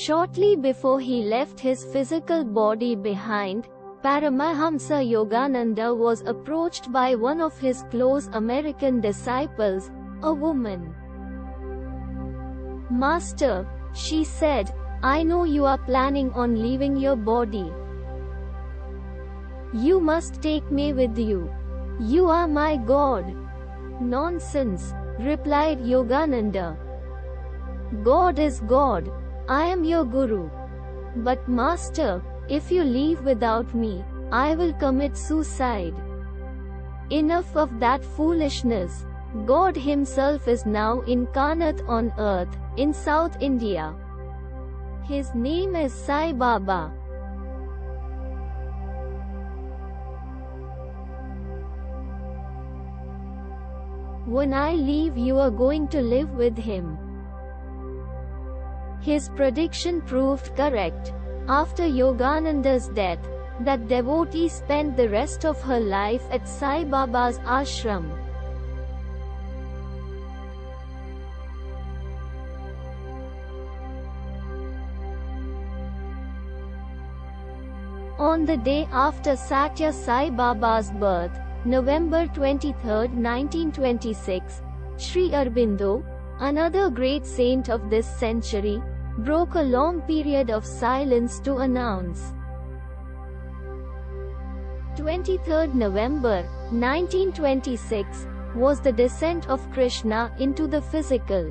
Shortly before he left his physical body behind, Paramahamsa Yogananda was approached by one of his close American disciples, a woman. "Master," she said, "I know you are planning on leaving your body. You must take me with you. You are my God." "Nonsense," replied Yogananda. "God is God. I am your Guru. But Master, if you leave without me, I will commit suicide." "Enough of that foolishness. God himself is now incarnate on earth, in South India. His name is Sai Baba. When I leave, you are going to live with him." His prediction proved correct. After Yogananda's death, that devotee spent the rest of her life at Sai Baba's ashram. On the day after Sathya Sai Baba's birth, November 23, 1926, Sri Aurobindo, another great saint of this century, broke a long period of silence to announce. 23rd November, 1926, was the descent of Krishna into the physical.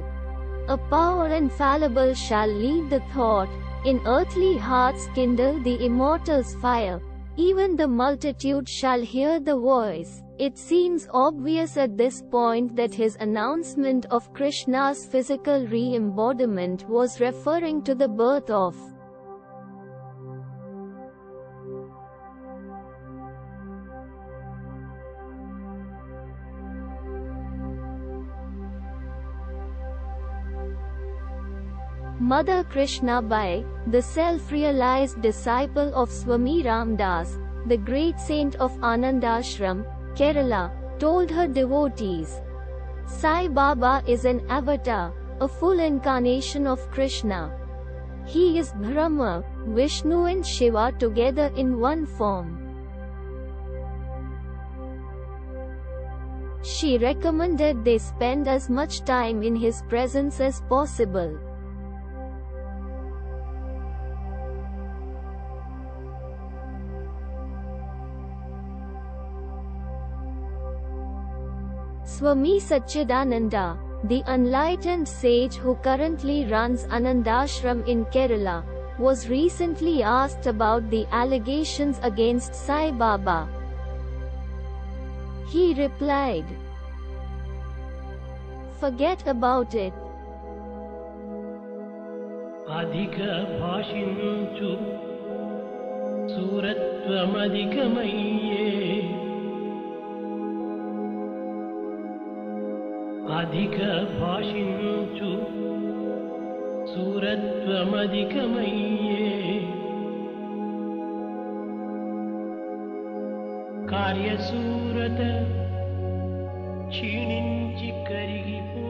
"A power infallible shall lead the thought, in earthly hearts kindle the immortal's fire, even the multitude shall hear the voice." It seems obvious at this point that his announcement of Krishna's physical re-embodiment was referring to the birth of Mother Krishnabai, the self-realized disciple of Swami Ramdas, the great saint of Anandashram, Kerala, told her devotees, "Sai Baba is an avatar, a full incarnation of Krishna. He is Brahma, Vishnu and Shiva together in one form." She recommended they spend as much time in his presence as possible. Swami Satchidananda, the enlightened sage who currently runs Anandashram in Kerala, was recently asked about the allegations against Sai Baba. He replied, "Forget about it." Adhika bhashinchu suratvamadhikamaye Adhika bhashinchu suratvamadhikamaye Karya surata kshininchi karigipo